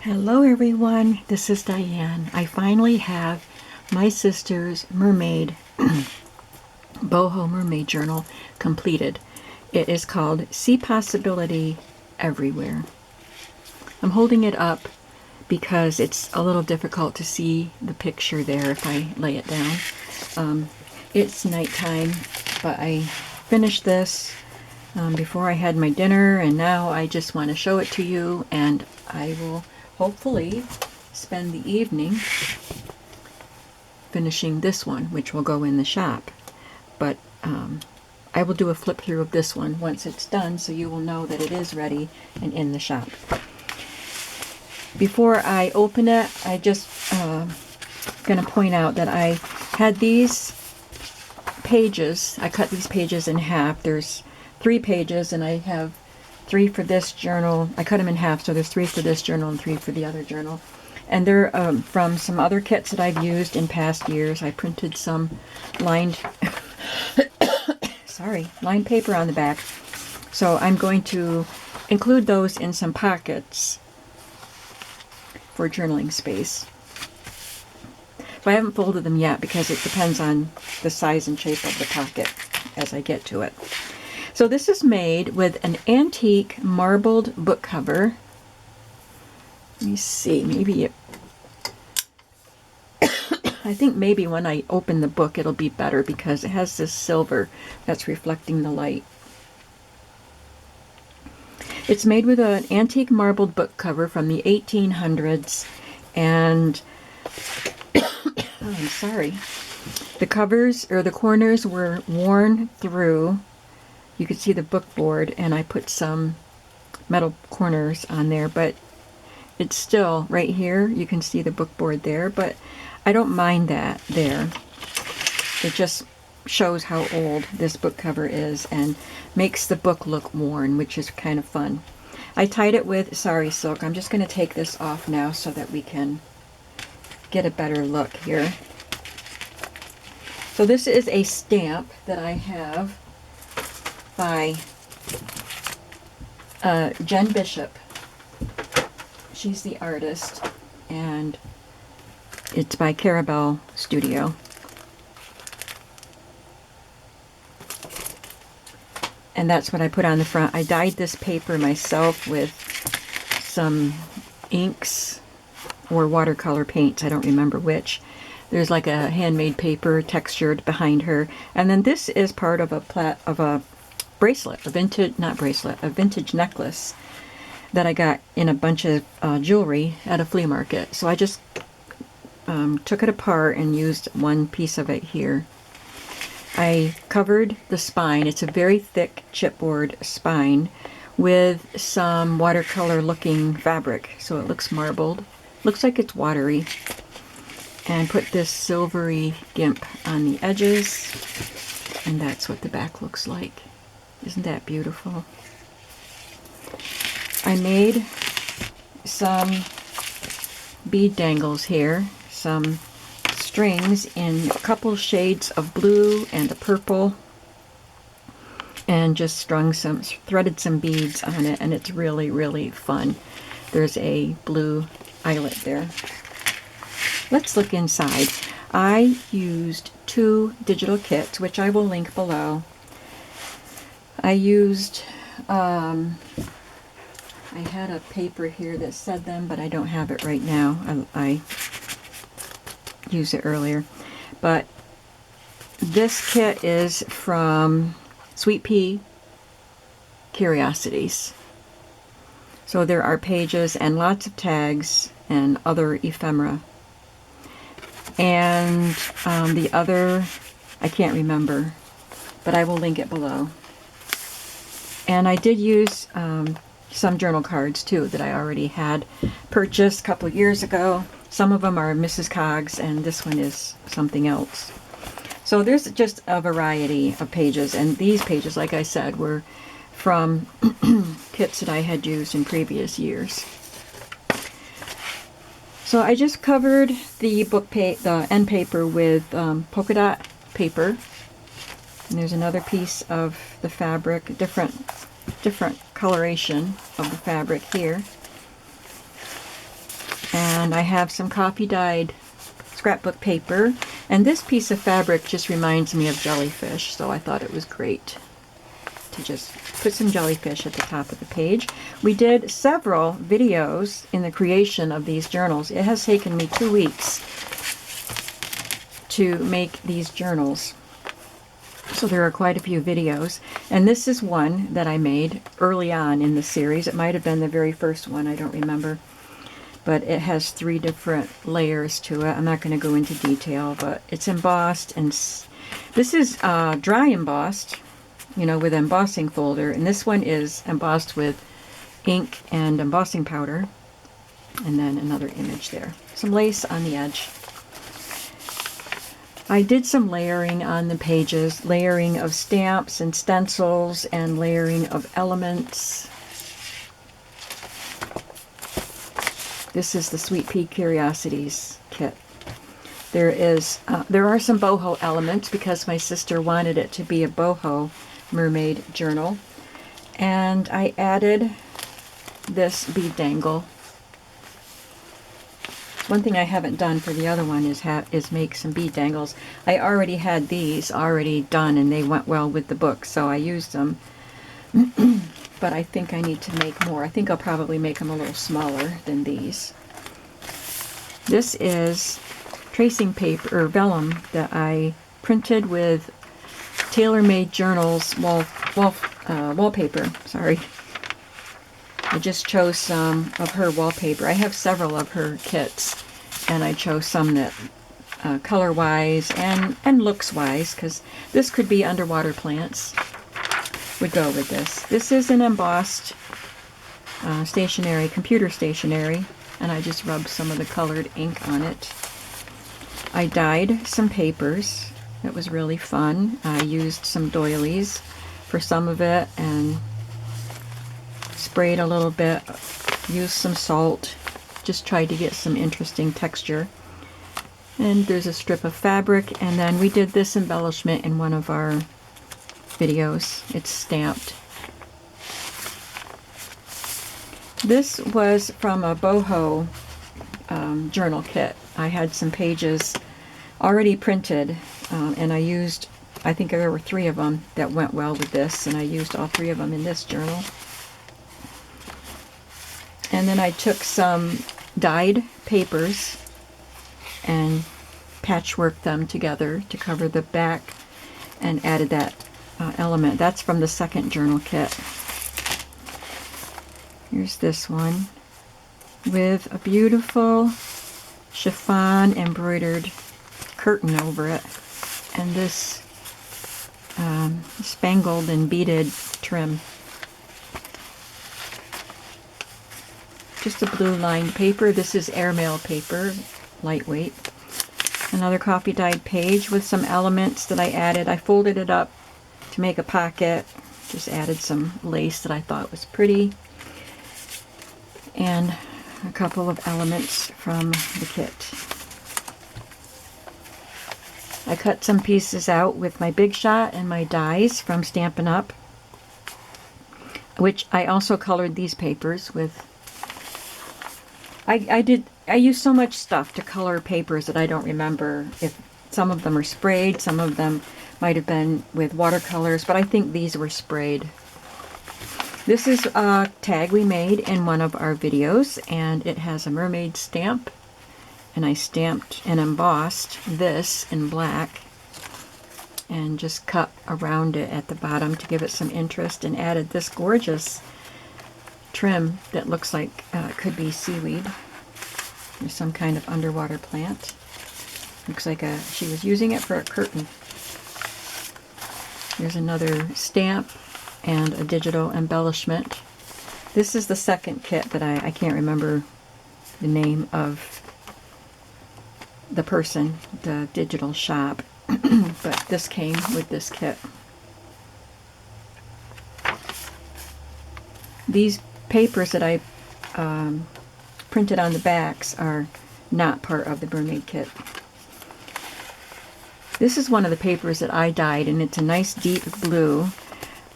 Hello everyone, this is Diane. I finally have my sister's Mermaid, Boho Mermaid Journal completed. It is called See Possibility Everywhere. I'm holding it up because it's a little difficult to see the picture there if I lay it down. It's nighttime, but I finished this before I had my dinner, and now I just want to show it to you, and I will hopefully spend the evening finishing this one, which will go in the shop. But I will do a flip through of this one once it's done, so you will know that it is ready and in the shop. Before I open it, I just going to point out that I had these pages. I cut these pages in half. There's 3 pages, and I have 3 for this journal. I cut them in half, so there's 3 for this journal and 3 for the other journal. And they're from some other kits that I've used in past years. I printed some lined, lined paper on the back. So I'm going to include those in some pockets for journaling space. But I haven't folded them yet because it depends on the size and shape of the pocket as I get to it. So this is made with an antique marbled book cover. Let me see, maybe it, I think maybe when I open the book it'll be better because it has this silver that's reflecting the light. It's made with an antique marbled book cover from the 1800s, and I'm sorry, the covers or the corners were worn through. You could see the book board, and I put some metal corners on there, but it's still right here. You can see the book board there, but I don't mind that there. It just shows how old this book cover is and makes the book look worn, which is kind of fun. I tied it with sari silk. I'm just going to take this off now so that we can get a better look here. So this is a stamp that I have by Jen Bishop. She's the artist, and it's by Carabelle Studio. And that's what I put on the front. I dyed this paper myself with some inks or watercolor paints. I don't remember which. There's like a handmade paper textured behind her. And then this is part of a bracelet, a vintage necklace that I got in a bunch of jewelry at a flea market. So I just took it apart and used one piece of it here. I covered the spine. It's a very thick chipboard spine with some watercolor looking fabric, so it looks marbled. Looks like it's watery. And put this silvery gimp on the edges, and that's what the back looks like. Isn't that beautiful? I made some bead dangles here, some strings in a couple shades of blue and a purple, and just threaded some beads on it, and it's really, really fun. There's a blue eyelet there. Let's look inside. I used 2 digital kits, which I will link below. I used, I had a paper here that said them, but I don't have it right now. I used it earlier. But this kit is from Sweet Pea Curiosities. So there are pages and lots of tags and other ephemera. And the other, I can't remember, but I will link it below. And I did use some journal cards too that I already had purchased a couple years ago. Some of them are Mrs. Coggs, and this one is something else. So there's just a variety of pages, and these pages, like I said, were from kits that I had used in previous years. So I just covered the the end paper with polka dot paper, and there's another piece of the fabric, different coloration of the fabric here. And I have some coffee dyed scrapbook paper. And this piece of fabric just reminds me of jellyfish, so I thought it was great to just put some jellyfish at the top of the page. We did several videos in the creation of these journals. It has taken me 2 weeks to make these journals. So there are quite a few videos. And this is one that I made early on in the series. It might have been the very first one, I don't remember. But it has 3 different layers to it. I'm not going to go into detail, but it's embossed. And this is dry embossed, you know, with embossing folder. And this one is embossed with ink and embossing powder. And then another image there. Some lace on the edge. I did some layering on the pages, layering of stamps and stencils and layering of elements. This is the Sweet Pea Curiosities kit. There are some boho elements because my sister wanted it to be a boho mermaid journal. And I added this bead dangle. One thing I haven't done for the other one is make some bead dangles. I already had these already done and they went well with the book, so I used them. But I think I need to make more. I think I'll probably make them a little smaller than these. This is tracing paper or vellum that I printed with Tailor-Made Journals wallpaper. Sorry. I just chose some of her wallpaper. I have several of her kits, and I chose some that color-wise and looks-wise, because this could be underwater plants. Would go with this. This is an embossed stationery, computer stationery, and I just rubbed some of the colored ink on it. I dyed some papers. It was really fun. I used some doilies for some of it and sprayed a little bit, used some salt, just tried to get some interesting texture. And there's a strip of fabric, and then we did this embellishment in one of our videos. It's stamped. This was from a boho journal kit. I had some pages already printed, and I think there were 3 of them that went well with this, and I used all 3 of them in this journal. And then I took some dyed papers and patchworked them together to cover the back and added that element. That's from the second journal kit. Here's this one with a beautiful chiffon embroidered curtain over it, and this spangled and beaded trim. Just a blue lined paper. This is airmail paper, lightweight. Another coffee dyed page with some elements that I added. I folded it up to make a pocket. Just added some lace that I thought was pretty. And a couple of elements from the kit. I cut some pieces out with my Big Shot and my dies from Stampin' Up, which I also colored these papers with. I use so much stuff to color papers that I don't remember if some of them are sprayed, some of them might have been with watercolors, but I think these were sprayed. This is a tag we made in one of our videos, and it has a mermaid stamp, and I stamped and embossed this in black and just cut around it at the bottom to give it some interest, and added this gorgeous trim that looks like it could be seaweed or some kind of underwater plant. Looks like she was using it for a curtain. There's another stamp and a digital embellishment. This is the second kit that I can't remember the name of the person, the digital shop, but this came with this kit. These papers that I printed on the backs are not part of the Mermaid kit. This is one of the papers that I dyed, and it's a nice deep blue.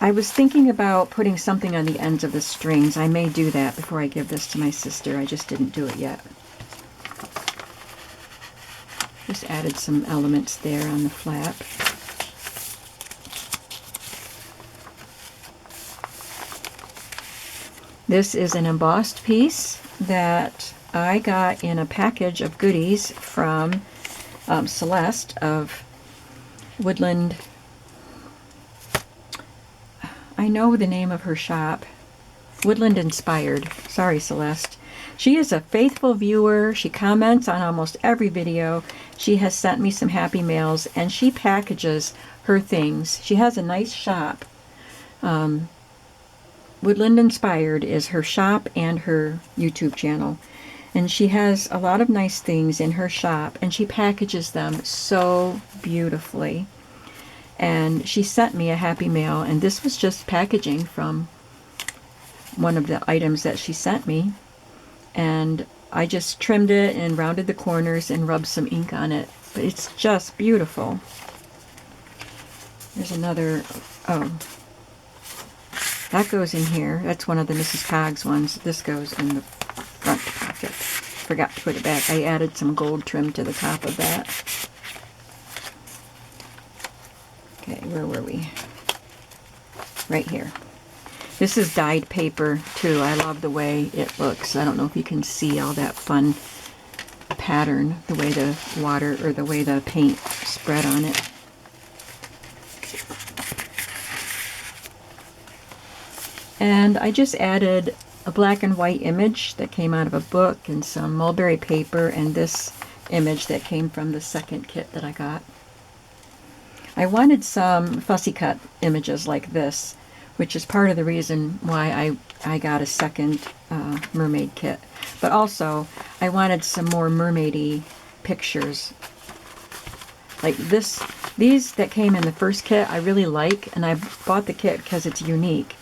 I was thinking about putting something on the ends of the strings. I may do that before I give this to my sister. I just didn't do it yet. Just added some elements there on the flap. This is an embossed piece that I got in a package of goodies from Celeste of Woodland. I know the name of her shop. Woodland Inspired. Sorry, Celeste. She is a faithful viewer. She comments on almost every video. She has sent me some happy mails, and she packages her things. She has a nice shop. Woodland Inspired is her shop and her YouTube channel. And she has a lot of nice things in her shop, and she packages them so beautifully. And she sent me a happy mail, and this was just packaging from one of the items that she sent me. And I just trimmed it and rounded the corners and rubbed some ink on it. But it's just beautiful. There's another, oh, that goes in here. That's one of the Mrs. Coggs ones. This goes in the front pocket. Forgot to put it back. I added some gold trim to the top of that. Okay, where were we? Right here. This is dyed paper too. I love the way it looks. I don't know if you can see all that fun pattern, the way the water or the way the paint spread on it. And I just added a black and white image that came out of a book and some mulberry paper and this image that came from the second kit that I got. I wanted some fussy cut images like this, which is part of the reason why I got a second mermaid kit. But also, I wanted some more mermaidy pictures. Like these that came in the first kit I really like, and I bought the kit because it's unique.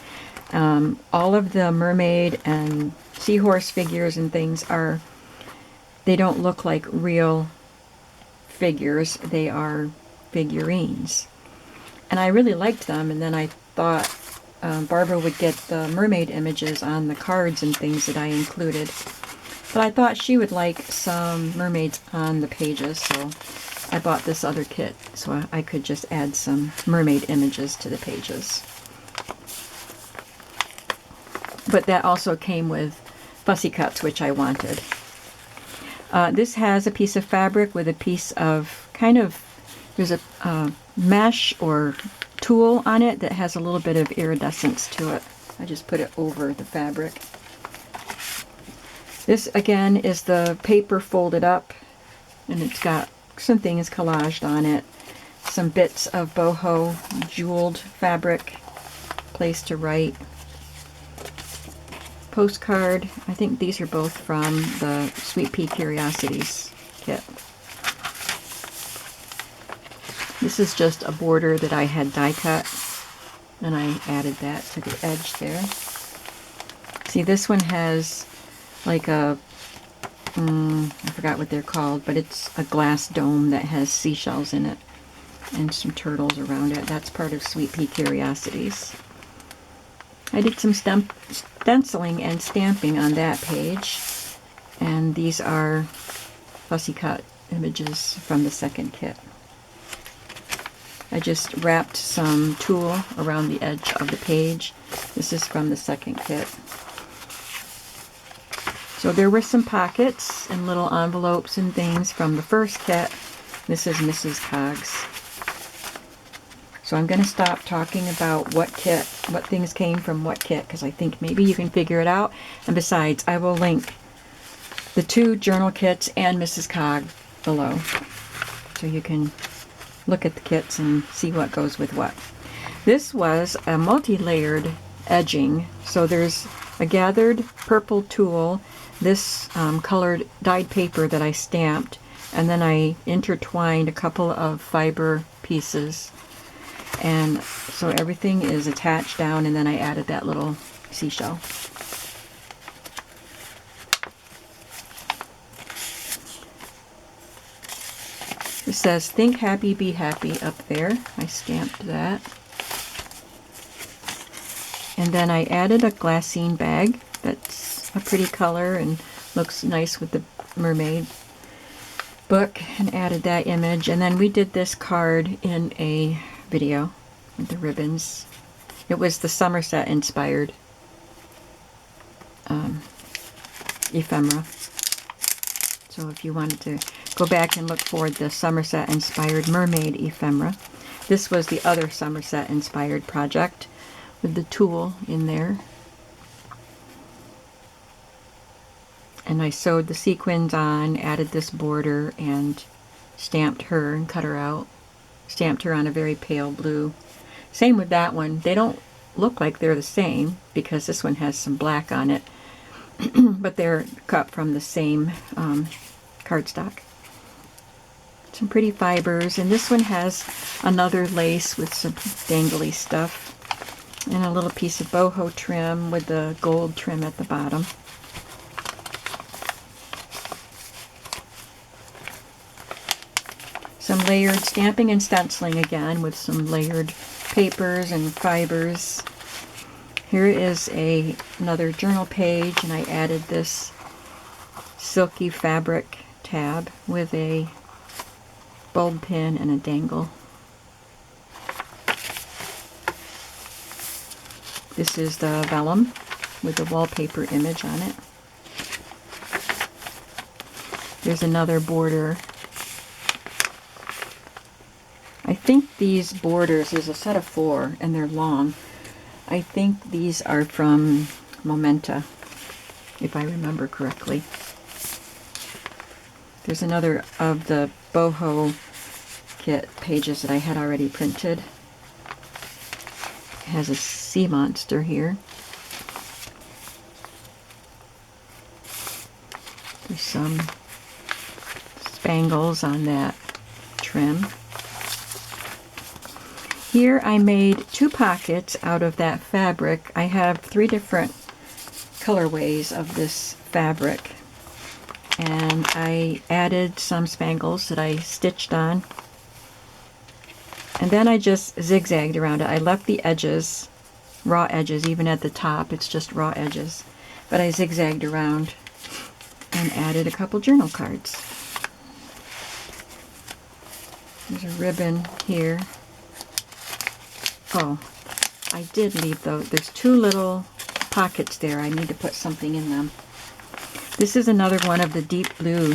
All of the mermaid and seahorse figures and things they don't look like real figures, they are figurines. And I really liked them, and then I thought Barbara would get the mermaid images on the cards and things that I included. But I thought she would like some mermaids on the pages, so I bought this other kit so I could just add some mermaid images to the pages. But that also came with fussy cuts, which I wanted. This has a piece of fabric with a piece of there's a mesh or tulle on it that has a little bit of iridescence to it. I just put it over the fabric. This again is the paper folded up, and it's got some things collaged on it. Some bits of boho jeweled fabric placed to write. Postcard. I think these are both from the Sweet Pea Curiosities kit. This is just a border that I had die cut, and I added that to the edge there. See, this one has like I forgot what they're called, but it's a glass dome that has seashells in it and some turtles around it. That's part of Sweet Pea Curiosities. I did some stenciling and stamping on that page, and these are fussy cut images from the second kit. I just wrapped some tulle around the edge of the page. This is from the second kit. So there were some pockets and little envelopes and things from the first kit. This is Mrs. Coggs. So I'm going to stop talking about what things came from what kit, because I think maybe you can figure it out. And besides, I will link the two journal kits and Mrs. Cogg below, so you can look at the kits and see what goes with what. This was a multi-layered edging. So there's a gathered purple tulle, this colored dyed paper that I stamped, and then I intertwined a couple of fiber pieces. And so everything is attached down, and then I added that little seashell. It says, "Think happy, be happy" up there. I stamped that. And then I added a glassine bag that's a pretty color and looks nice with the mermaid. book and added that image. And then we did this card in a video with the ribbons. It was the Somerset inspired ephemera. So if you wanted to go back and look for the Somerset inspired Mermaid ephemera, this was the other Somerset inspired project with the tulle in there. And I sewed the sequins on, added this border, and stamped her and cut her out. Stamped her on a very pale blue. Same with that one. They don't look like they're the same because this one has some black on it. But they're cut from the same cardstock. Some pretty fibers. And this one has another lace with some dangly stuff. And a little piece of boho trim with the gold trim at the bottom. Some layered stamping and stenciling again with some layered papers and fibers. Here is another journal page, and I added this silky fabric tab with a bulb pin and a dangle. This is the vellum with the wallpaper image on it. There's another border. I think these borders, there's a set of 4 and they're long. I think these are from Momenta, if I remember correctly. There's another of the Boho kit pages that I had already printed. It has a sea monster here. There's some spangles on that trim. Here I made 2 pockets out of that fabric. I have 3 different colorways of this fabric. And I added some spangles that I stitched on. And then I just zigzagged around it. I left the edges, raw edges, even at the top. It's just raw edges. But I zigzagged around and added a couple journal cards. There's a ribbon here. Oh, I did leave those. There's 2 little pockets there. I need to put something in them. This is another one of the deep blue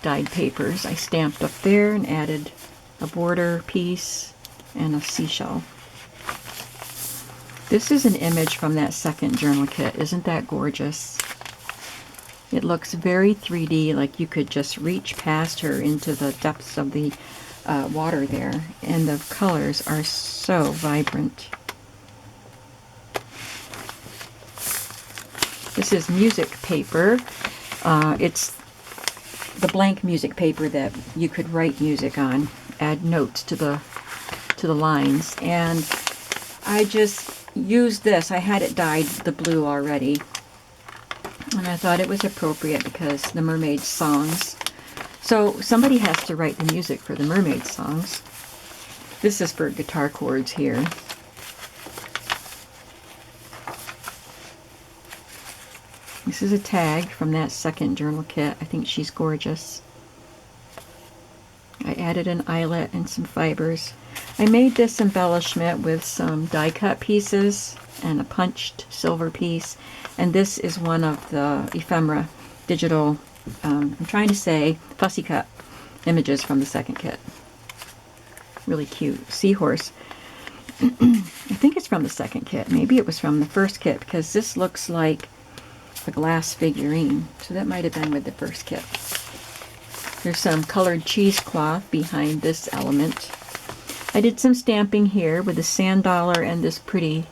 dyed papers. I stamped up there and added a border piece and a seashell. This is an image from that second journal kit. Isn't that gorgeous? It looks very 3D, like you could just reach past her into the depths of the water there, and the colors are so vibrant. This is music paper. It's the blank music paper that you could write music on, add notes to the lines, and I just used this. I had it dyed the blue already, and I thought it was appropriate because the Mermaid songs. So somebody has to write the music for the Mermaid songs. This is for guitar chords here. This is a tag from that second journal kit. I think she's gorgeous. I added an eyelet and some fibers. I made this embellishment with some die cut pieces and a punched silver piece. And this is one of the ephemera digital, I'm trying to say, fussy cut images from the second kit. Really cute. Seahorse. I think it's from the second kit. Maybe it was from the first kit because this looks like a glass figurine. So that might have been with the first kit. There's some colored cheesecloth behind this element. I did some stamping here with a sand dollar and this pretty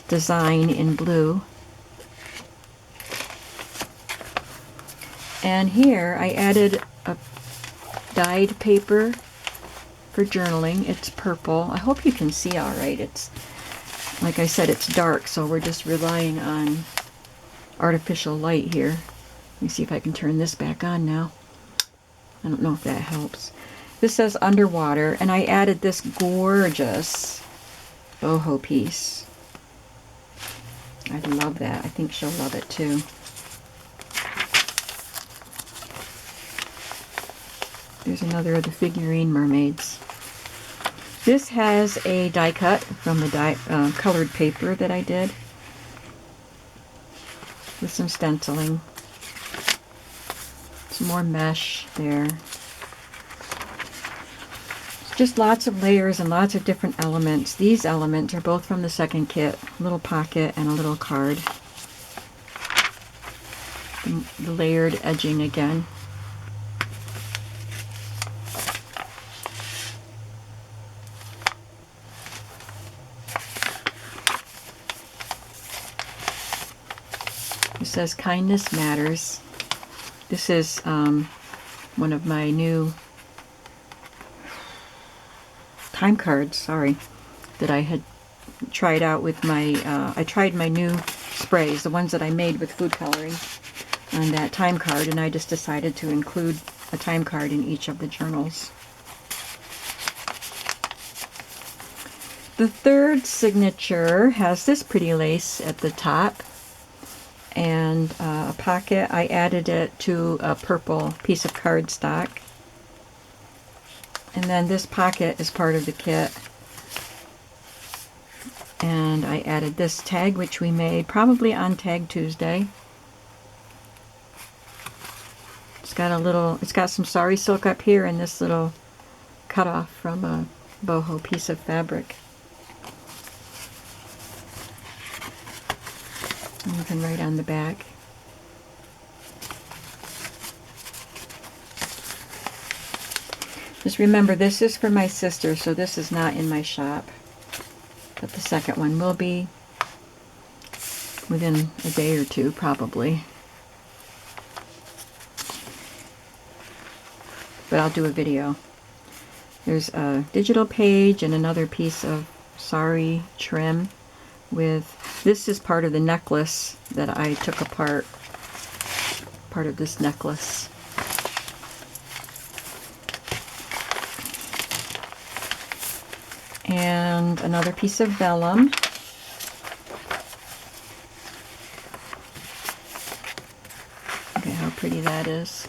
design in blue. And here I added a dyed paper for journaling. It's purple. I hope you can see all right. It's, like I said, it's dark, so we're just relying on artificial light here. Let me see if I can turn this back on now. I don't know if that helps. This says underwater, and I added this gorgeous boho piece. I love that. I think she'll love it too. Here's another of the figurine mermaids. This has a die cut from the colored paper that I did with some stenciling. Some more mesh there. Just lots of layers and lots of different elements. These elements are both from the second kit. A little pocket and a little card. The layered edging again. It says kindness matters. This is one of my new time cards, that I had tried out with my, I tried my new sprays, the ones that I made with food coloring, on that time card, and I just decided to include a time card in each of the journals. The third signature has this pretty lace at the top and a pocket. I added it to a purple piece of cardstock. And then this pocket is part of the kit. And I added this tag, which we made probably on Tag Tuesday. It's got some sari silk up here and this little cutoff from a boho piece of fabric. And you can write on the back. Just remember, this is for my sister, so this is not in my shop. But the second one will be within a day or two, probably. But I'll do a video. There's a digital page and another piece of sari trim with, this is part of the necklace that I took apart. Part of this necklace. And another piece of vellum. Look at how pretty that is.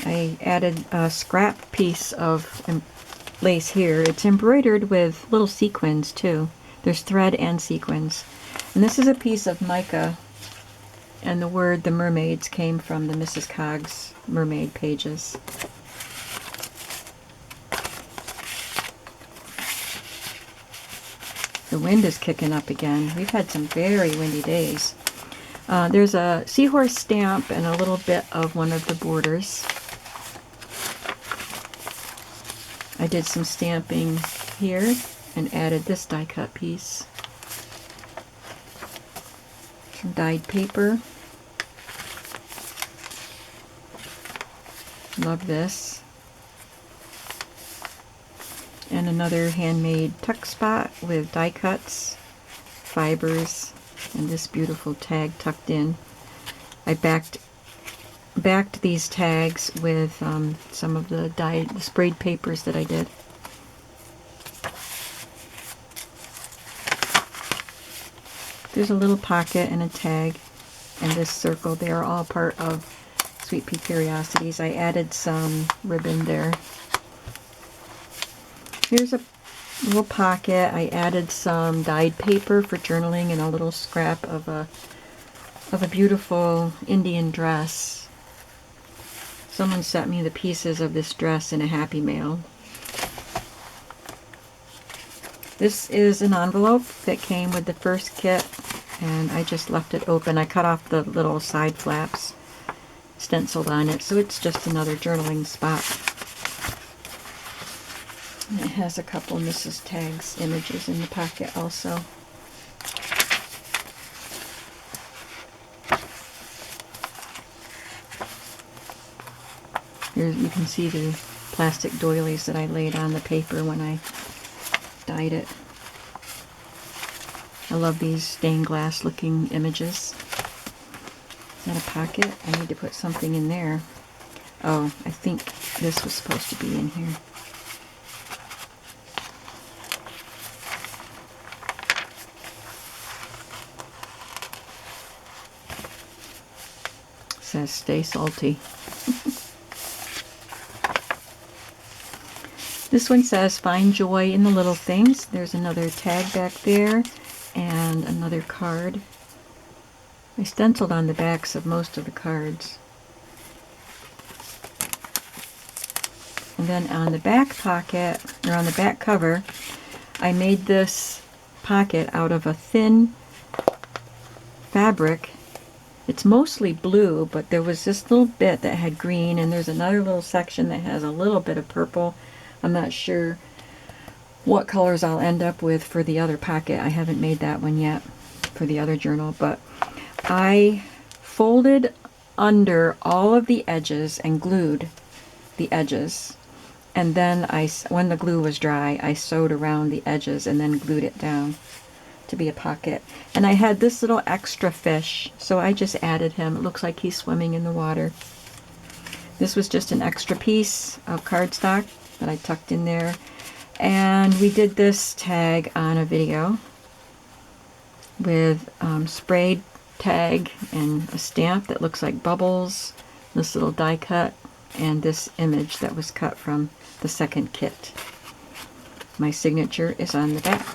I added a scrap piece of lace here. It's embroidered with little sequins too. There's thread and sequins. And this is a piece of mica, and the word "the mermaids" came from the Mrs. Coggs mermaid pages. The wind is kicking up again. We've had some very windy days. There's a seahorse stamp and a little bit of one of the borders. I did some stamping here and added this die cut piece. Some dyed paper. Love this. And another handmade tuck spot with die cuts, fibers, and this beautiful tag tucked in. I backed these tags with some of the sprayed papers that I did. There's a little pocket and a tag and this circle. They are all part of Sweet Pea Curiosities. I added some ribbon there. Here's a little pocket. I added some dyed paper for journaling and a little scrap of a beautiful Indian dress. Someone sent me the pieces of this dress in a Happy Mail. This is an envelope that came with the first kit, and I just left it open. I cut off the little side flaps, stenciled on it, so it's just another journaling spot. And it has a couple Mrs. Tagg's images in the pocket also. Here you can see the plastic doilies that I laid on the paper when I dyed it. I love these stained glass looking images. Is that a pocket? I need to put something in there. Oh, I think this was supposed to be in here. says stay salty. This one says find joy in the little things. There's another tag back there and another card. I stenciled on the backs of most of the cards. And then on the back pocket, or on the back cover, I made this pocket out of a thin fabric. It's mostly blue, but there was this little bit that had green, and there's another little section that has a little bit of purple. I'm not sure what colors I'll end up with for the other pocket. I haven't made that one yet for the other journal, but I folded under all of the edges and glued the edges. And then when the glue was dry, I sewed around the edges and then glued it down to be a pocket. And I had this little extra fish, so I just added him. It looks like he's swimming in the water. This was just an extra piece of cardstock that I tucked in there. And we did this tag on a video with sprayed tag and a stamp that looks like bubbles, this little die cut, and this image that was cut from the second kit. My signature is on the back.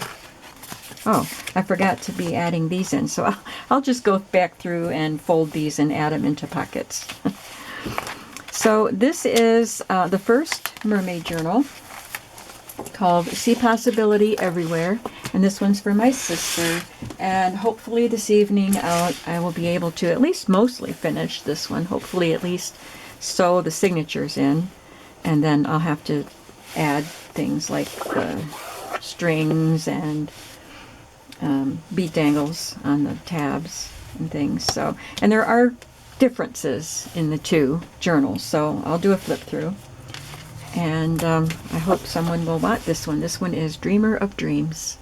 Oh, I forgot to be adding these in, so I'll just go back through and fold these and add them into pockets. So this is the first mermaid journal called See Possibility Everywhere, and this one's for my sister, and hopefully this evening I will be able to at least mostly finish this one, hopefully at least sew the signatures in, and then I'll have to add things like the strings and bead dangles on the tabs and things. So, and there are differences in the two journals, so I'll do a flip through, and I hope someone will want this one. This one is Dreamer of Dreams.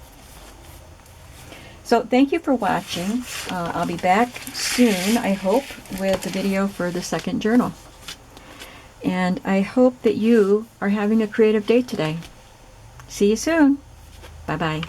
So thank you for watching. I'll be back soon, I hope, with the video for the second journal. And I hope that you are having a creative day today. See you soon. Bye-bye.